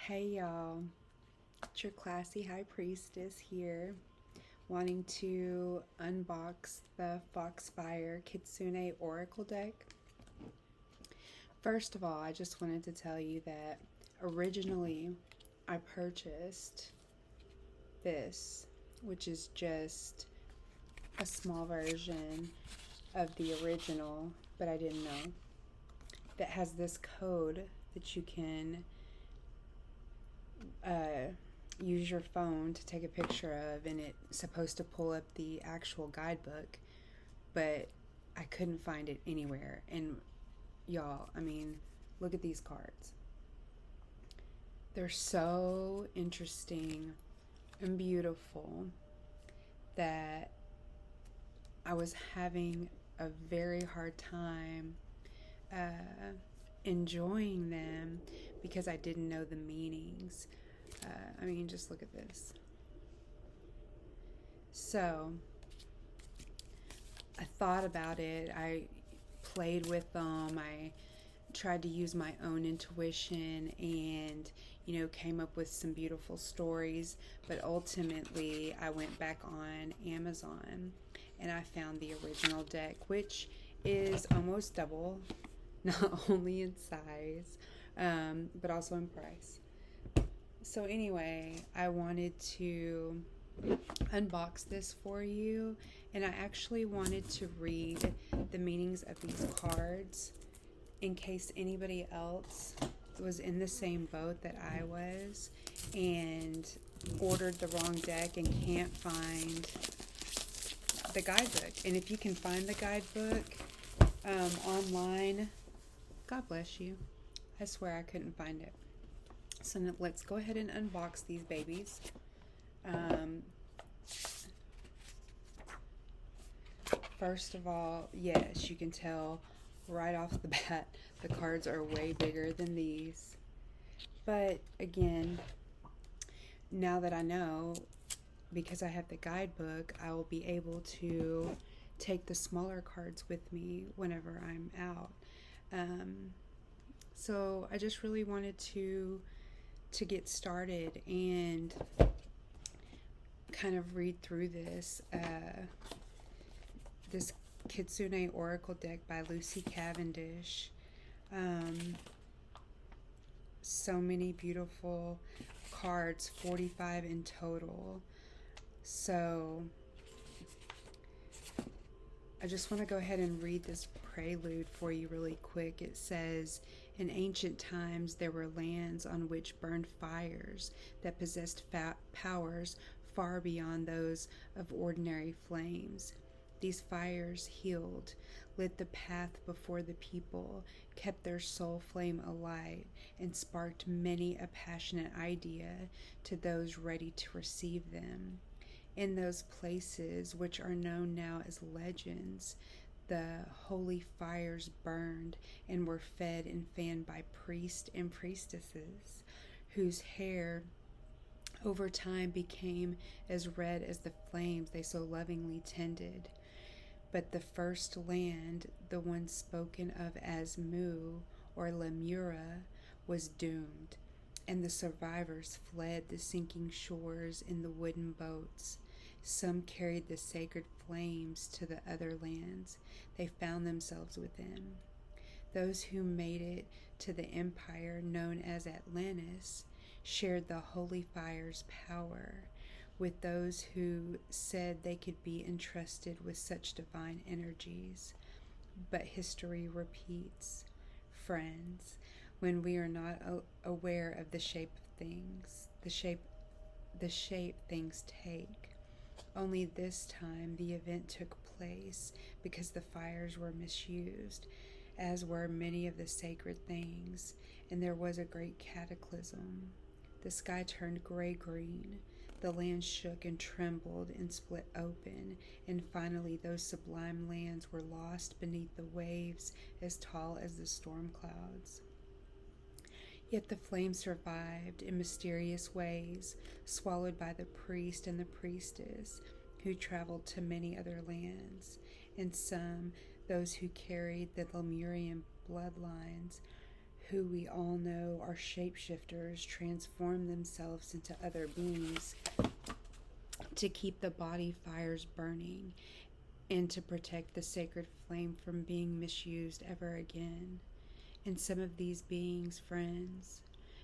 Hey y'all, it's your classy high priestess here, wanting to unbox the Foxfire Kitsune Oracle deck. First of all, I just wanted to tell you that originally I purchased this, which is just a small version of the original, but I didn't know, that has this code that you can use your phone to take a picture of, and it's supposed to pull up the actual guidebook, but I couldn't find it anywhere. And y'all, look at these cards. They're so interesting and beautiful that I was having a very hard time enjoying them because I didn't know the meanings. Just look at this. So I thought about it. I played with them. I tried to use my own intuition and, came up with some beautiful stories. But ultimately, I went back on Amazon and I found the original deck, which is almost double, not only in size, but also in price. So anyway, I wanted to unbox this for you, and I actually wanted to read the meanings of these cards in case anybody else was in the same boat that I was and ordered the wrong deck and can't find the guidebook. And if you can find the guidebook online, God bless you. I swear I couldn't find it. So let's go ahead and unbox these babies. First of all, yes, you can tell right off the bat the cards are way bigger than these. But again, now that I know, because I have the guidebook, I will be able to take the smaller cards with me whenever I'm out. So I just really wanted to get started and kind of read through this Kitsune Oracle deck by Lucy Cavendish. So many beautiful cards, 45 in total. So I just want to go ahead and read this prelude for you really quick. It says, in ancient times there were lands on which burned fires that possessed powers far beyond those of ordinary flames. These fires healed, lit the path before the people, kept their soul flame alight, and sparked many a passionate idea to those ready to receive them. In those places, which are known now as legends, the holy fires burned and were fed and fanned by priests and priestesses, whose hair over time became as red as the flames they so lovingly tended. But the first land, the one spoken of as Mu or Lemura, was doomed, and the survivors fled the sinking shores in the wooden boats. Some carried the sacred flames to the other lands they found themselves within. Those who made it to the empire known as Atlantis shared the holy fire's power with those who said they could be entrusted with such divine energies. But history repeats, friends, when we are not aware of the shape of things, the shape things take. Only this time the event took place because the fires were misused, as were many of the sacred things, and there was a great cataclysm. The sky turned gray-green, the land shook and trembled and split open, and finally those sublime lands were lost beneath the waves as tall as the storm clouds. Yet the flame survived in mysterious ways, swallowed by the priest and the priestess, who traveled to many other lands, and some, those who carried the Lemurian bloodlines, who we all know are shapeshifters, transform themselves into other beings to keep the body fires burning and to protect the sacred flame from being misused ever again. And some of these beings, friends,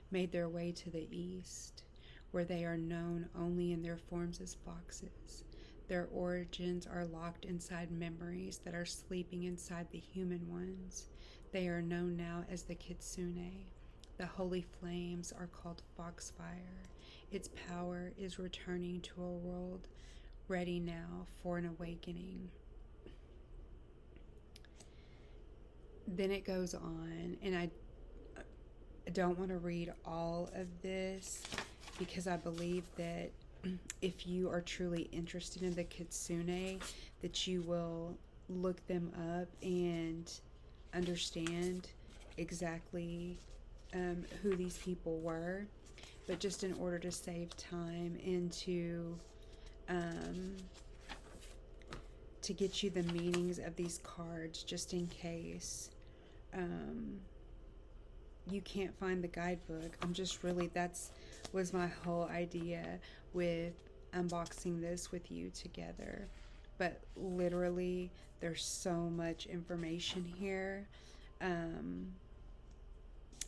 made their way to the east, where they are known only in their forms as foxes. Their origins are locked inside memories that are sleeping inside the human ones. They are known now as the Kitsune. The holy flames are called Foxfire. Its power is returning to a world ready now for an awakening. Then it goes on, and I don't want to read all of this because I believe that if you are truly interested in the Kitsune, that you will look them up and understand exactly who these people were. But just in order to save time and to get you the meanings of these cards, just in case you can't find the guidebook, that's was my whole idea with unboxing this with you together. But literally, there's so much information here.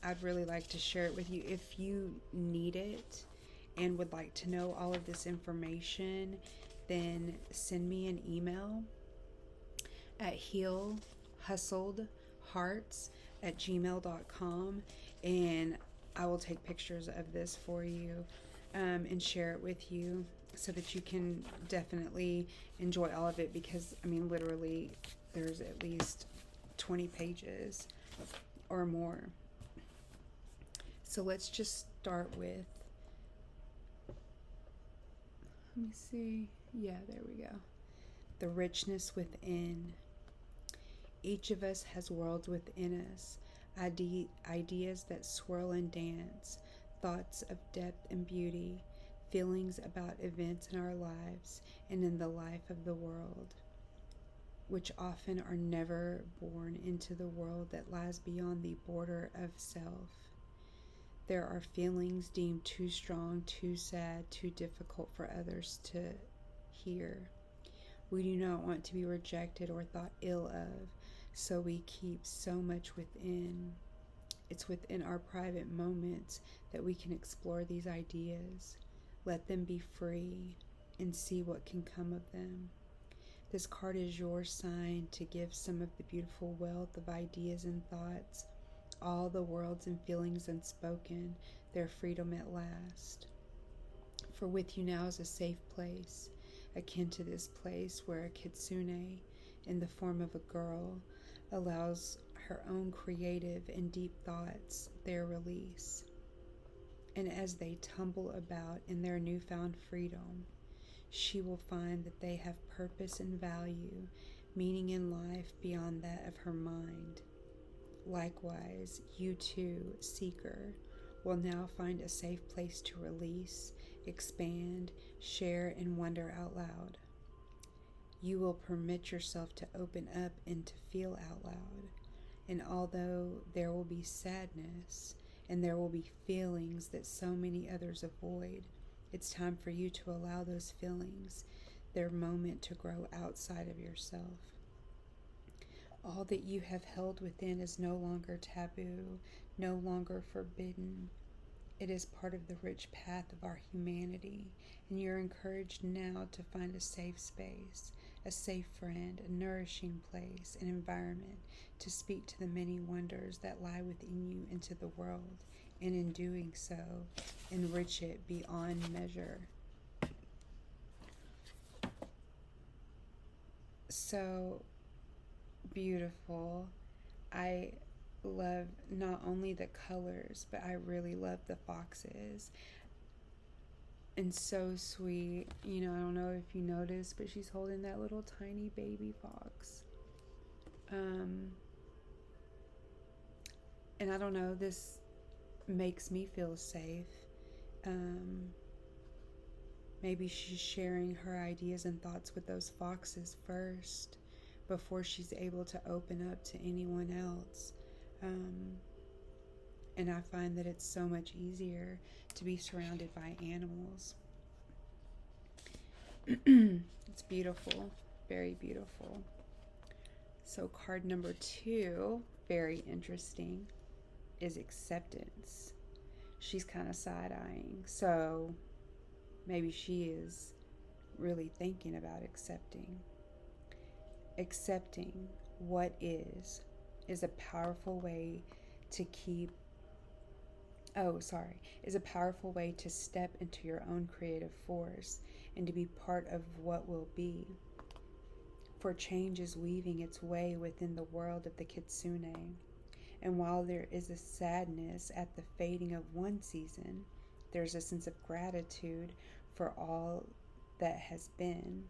I'd really like to share it with you. If you need it and would like to know all of this information, then send me an email at healhustledhearts@gmail.com, and I will take pictures of this for you and share it with you so that you can definitely enjoy all of it, because I mean literally there's at least 20 pages or more. So let's just start with, let me see, yeah, there we go. The richness within. Each of us has worlds within us, ideas that swirl and dance, thoughts of depth and beauty, feelings about events in our lives and in the life of the world, which often are never born into the world that lies beyond the border of self. There are feelings deemed too strong, too sad, too difficult for others to hear. We do not want to be rejected or thought ill of, so we keep so much within. It's within our private moments that we can explore these ideas, let them be free, and see what can come of them. This card is your sign to give some of the beautiful wealth of ideas and thoughts, all the worlds and feelings unspoken, their freedom at last. For with you now is a safe place, akin to this place where a kitsune, in the form of a girl, allows her own creative and deep thoughts their release. And as they tumble about in their newfound freedom, she will find that they have purpose and value, meaning in life beyond that of her mind. Likewise, you too, seeker, will now find a safe place to release, expand, share, and wonder out loud. You will permit yourself to open up and to feel out loud. And although there will be sadness and there will be feelings that so many others avoid, it's time for you to allow those feelings their moment to grow outside of yourself. All that you have held within is no longer taboo, no longer forbidden. It is part of the rich path of our humanity, and you're encouraged now to find a safe space, a safe friend, a nourishing place, an environment to speak to the many wonders that lie within you into the world, and in doing so, enrich it beyond measure. So beautiful. I love not only the colors, but I really love the foxes. And so sweet. You know, I don't know if you noticed, but she's holding that little tiny baby fox. And I don't know, this makes me feel safe. Maybe she's sharing her ideas and thoughts with those foxes first before she's able to open up to anyone else. And I find that it's so much easier to be surrounded by animals. It's beautiful, very beautiful. So card number 2, very interesting, is acceptance. She's kind of side-eyeing, so maybe she is really thinking about accepting. Accepting what is a powerful way to is a powerful way to step into your own creative force and to be part of what will be. For change is weaving its way within the world of the kitsune. And while there is a sadness at the fading of one season, there's a sense of gratitude for all that has been.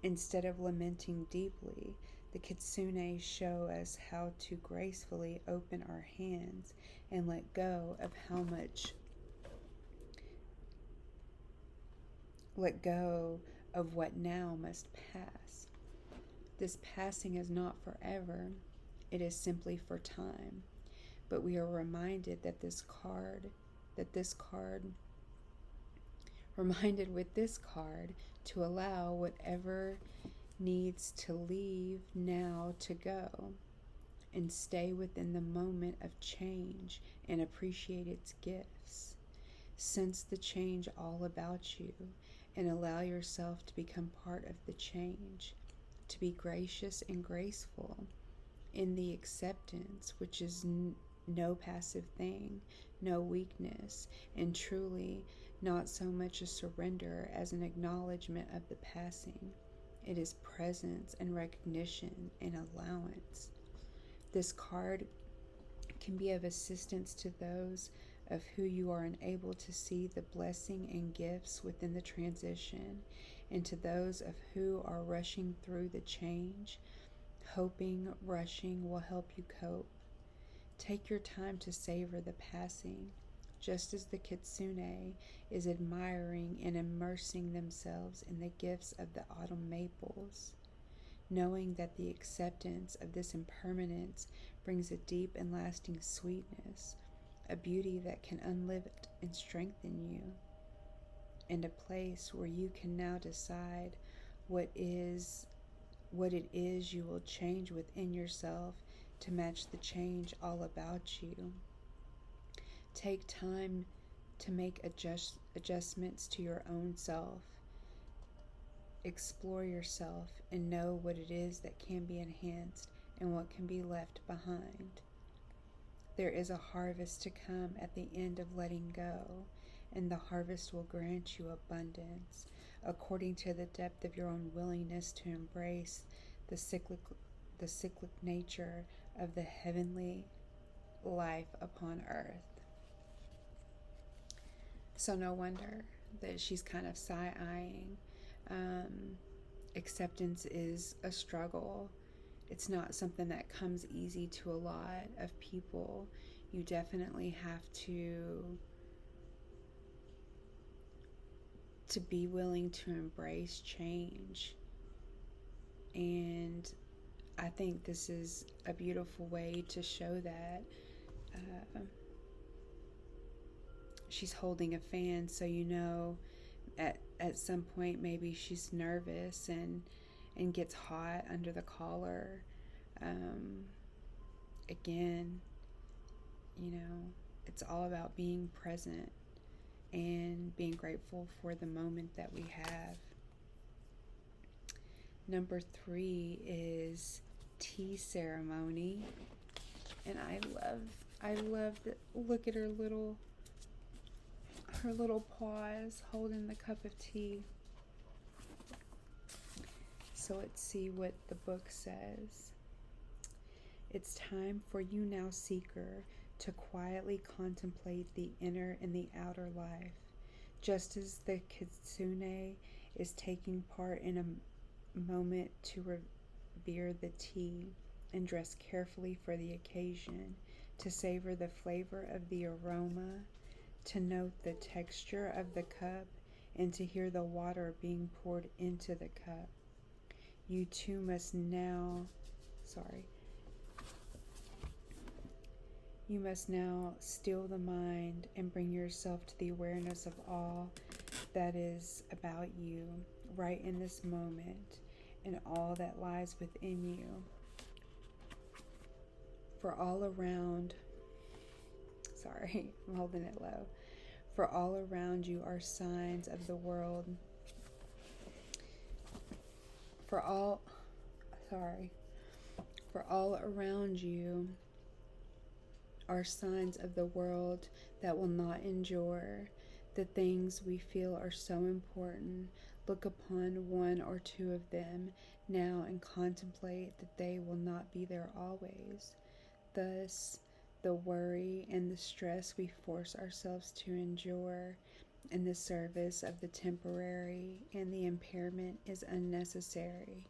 Instead of lamenting deeply, the kitsune show us how to gracefully open our hands and let go of what now must pass. This passing is not forever, it is simply for time. But we are reminded with this card to allow whatever needs to leave now to go and stay within the moment of change and appreciate its gifts. Sense the change all about you and allow yourself to become part of the change, to be gracious and graceful in the acceptance, which is no passive thing, no weakness, and truly not so much a surrender as an acknowledgement of the passing. It is presence and recognition and allowance. This card can be of assistance to those of who you are unable to see the blessing and gifts within the transition, and to those of who are rushing through the change, hoping rushing will help you cope. Take your time to savor the passing, just as the kitsune is admiring and immersing themselves in the gifts of the autumn maples, knowing that the acceptance of this impermanence brings a deep and lasting sweetness, a beauty that can unlift and strengthen you, and a place where you can now decide what it is you will change within yourself to match the change all about you. Take time to make adjustments to your own self. Explore yourself and know what it is that can be enhanced and what can be left behind. There is a harvest to come at the end of letting go, and the harvest will grant you abundance according to the depth of your own willingness to embrace the cyclic nature of the heavenly life upon earth. So no wonder that she's kind of side-eyeing. Acceptance is a struggle. It's not something that comes easy to a lot of people. You definitely have to be willing to embrace change. And I think this is a beautiful way to show that. She's holding a fan, so you know at some point maybe she's nervous and gets hot under the collar. Again, you know, it's all about being present and being grateful for the moment that we have. Number 3 is tea ceremony, and I love that. Look at her little paws holding the cup of tea. So let's see what the book says. It's time for you now, seeker, to quietly contemplate the inner and the outer life, just as the kitsune is taking part in a moment to revere the tea and dress carefully for the occasion, to savor the flavor of the aroma, to note the texture of the cup, and to hear the water being poured into the cup. You too must now, You must now still the mind and bring yourself to the awareness of all that is about you right in this moment and all that lies within you. For all around, sorry, I'm holding it low. For all around you are signs of the world. For all around you are signs of the world that will not endure. The things we feel are so important. Look upon one or two of them now and contemplate that they will not be there always. Thus, the worry and the stress we force ourselves to endure in the service of the temporary and the impairment is unnecessary.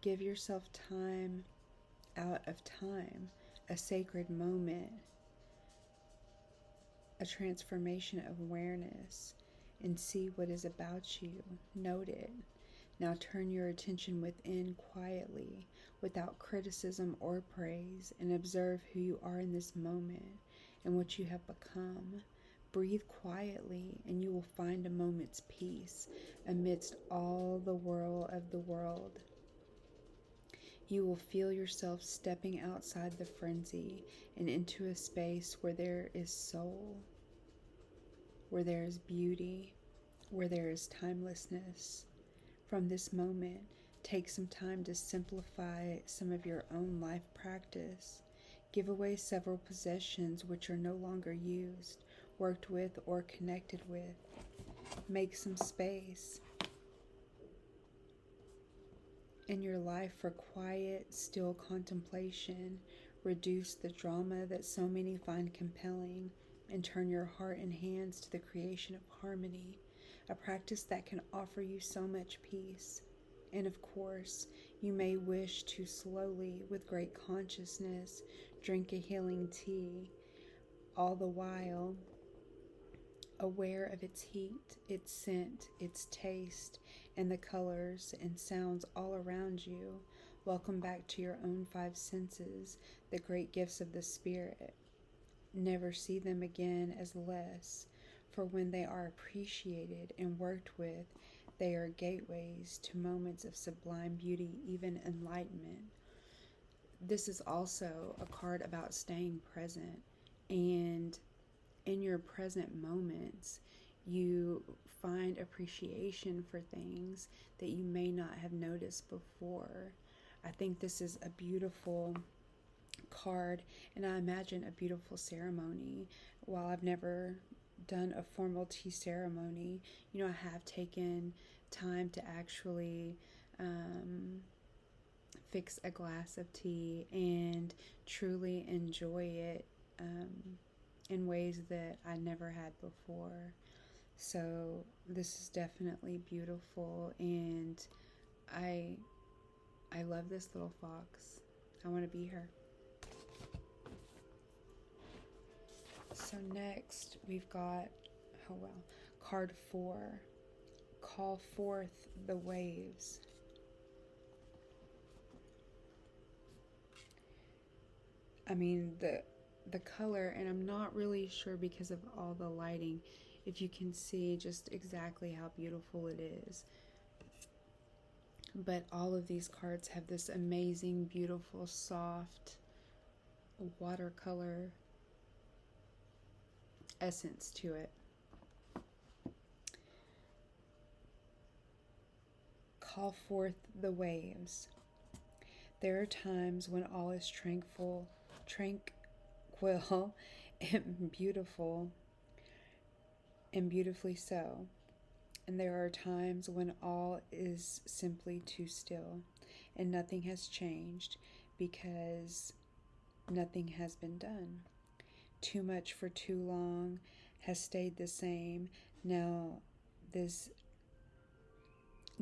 Give yourself time out of time, a sacred moment, a transformation of awareness, and see what is about you. Note it. Now turn your attention within quietly, without criticism or praise, and observe who you are in this moment and what you have become. Breathe quietly, and you will find a moment's peace amidst all the whirl of the world. You will feel yourself stepping outside the frenzy and into a space where there is soul, where there is beauty, where there is timelessness. From this moment, take some time to simplify some of your own life practice. Give away several possessions which are no longer used, worked with, or connected with. Make some space in your life for quiet, still contemplation. Reduce the drama that so many find compelling and turn your heart and hands to the creation of harmony, a practice that can offer you so much peace. And of course, you may wish to slowly, with great consciousness, drink a healing tea, all the while aware of its heat, its scent, its taste, and the colors and sounds all around you. Welcome back to your own five senses, the great gifts of the spirit. Never see them again as less, for when they are appreciated and worked with, they are gateways to moments of sublime beauty, even enlightenment. This is also a card about staying present, and in your present moments, you find appreciation for things that you may not have noticed before. I think this is a beautiful card, and I imagine a beautiful ceremony. While I've never done a formal tea ceremony, I have taken time to actually fix a glass of tea and truly enjoy it in ways that I never had before. So this is definitely beautiful, and I love this little fox. I want to be her. So next we've got, card 4. Call forth the waves. I mean, the color, and I'm not really sure because of all the lighting, if you can see just exactly how beautiful it is. But all of these cards have this amazing, beautiful, soft watercolor essence to it. Call forth the waves. There are times when all is tranquil and beautiful, and beautifully so. And there are times when all is simply too still and nothing has changed because nothing has been done. Too much for too long has stayed the same. Now this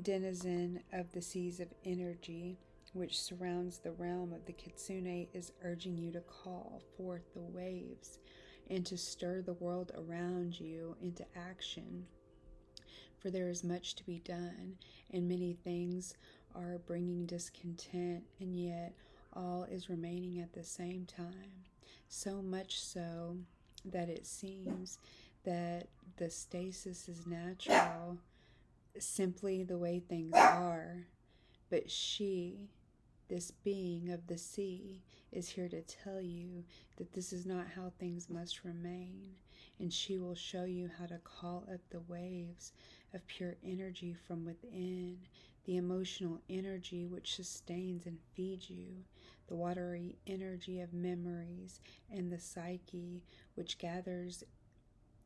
denizen of the seas of energy which surrounds the realm of the Kitsune is urging you to call forth the waves and to stir the world around you into action. For there is much to be done, and many things are bringing discontent, and yet all is remaining at the same time. so much so that it seems that the stasis is natural, simply the way things are. But she, this being of the sea, is here to tell you that this is not how things must remain, and she will show you how to call up the waves of pure energy from within, the emotional energy which sustains and feeds you, the watery energy of memories, and the psyche which gathers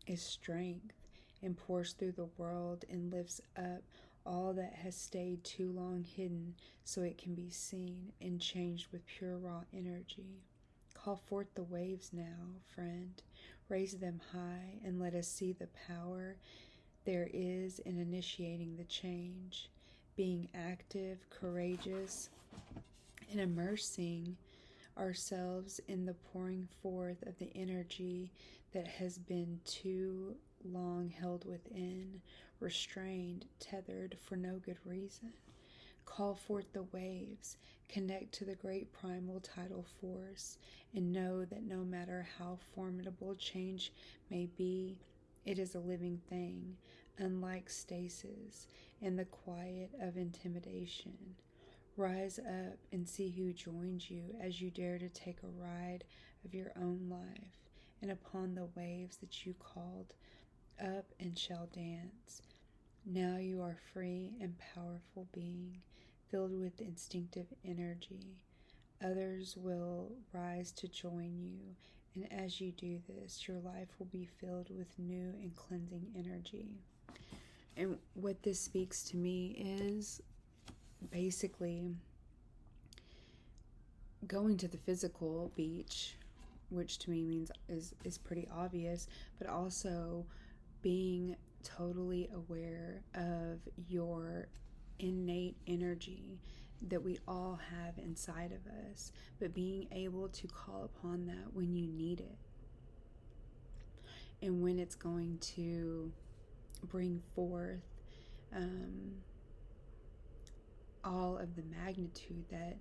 its strength and pours through the world and lifts up all that has stayed too long hidden so it can be seen and changed with pure raw energy. Call forth the waves now, friend. Raise them high and let us see the power there is in initiating the change, being active, courageous, and immersing ourselves in the pouring forth of the energy that has been too long held within, restrained, tethered for no good reason. Call forth the waves, connect to the great primal tidal force, and know that no matter how formidable change may be, it is a living thing, unlike stasis and the quiet of intimidation. Rise up and see who joins you as you dare to take a ride of your own life, and upon the waves that you called up and shall dance. Now you are free and powerful being, filled with instinctive energy. Others will rise to join you, and as you do this, your life will be filled with new and cleansing energy. And what this speaks to me is basically going to the physical beach, which to me means is pretty obvious, but also being totally aware of your innate energy that we all have inside of us, but being able to call upon that when you need it and when it's going to bring forth all of the magnitude that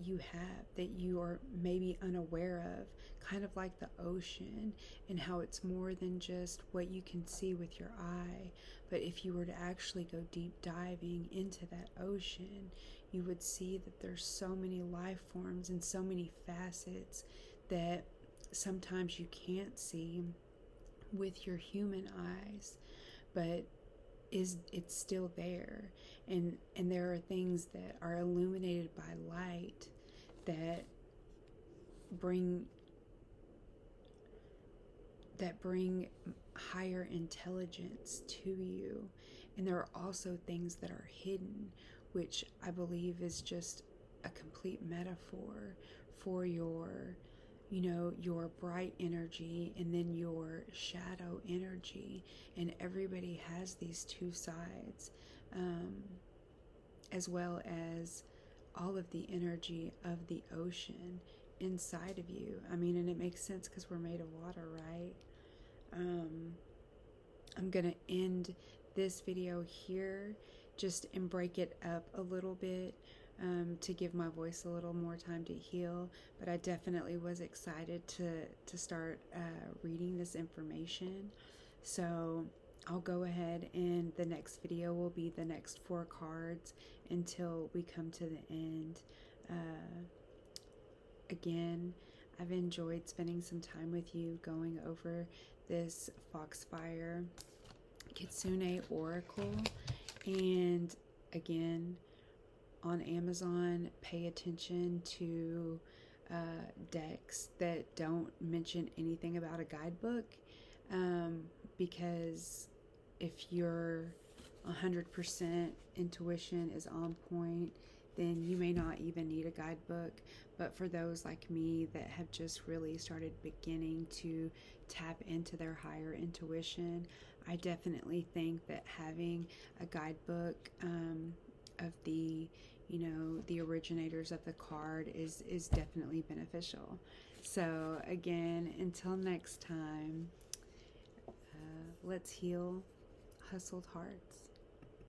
you have, that you are maybe unaware of, kind of like the ocean, and how it's more than just what you can see with your eye. But if you were to actually go deep diving into that ocean, you would see that there's so many life forms and so many facets that sometimes you can't see with your human eyes, but it's still there, and there are things that are illuminated by light that bring higher intelligence to you, and there are also things that are hidden, which I believe is just a complete metaphor for your bright energy and then your shadow energy. And everybody has these two sides, as well as all of the energy of the ocean inside of you. I mean, and it makes sense because we're made of water, right? I'm gonna end this video here just and break it up a little bit, to give my voice a little more time to heal. But I definitely was excited to start reading this information. So I'll go ahead, and the next video will be the next 4 cards until we come to the end. Again, I've enjoyed spending some time with you going over this Foxfire Kitsune Oracle. And again, on Amazon, pay attention to decks that don't mention anything about a guidebook, because if your 100% intuition is on point, then you may not even need a guidebook. But for those like me that have just really started beginning to tap into their higher intuition, I definitely think that having a guidebook of the originators of the card is definitely beneficial. So again, until next time, let's heal hustled hearts.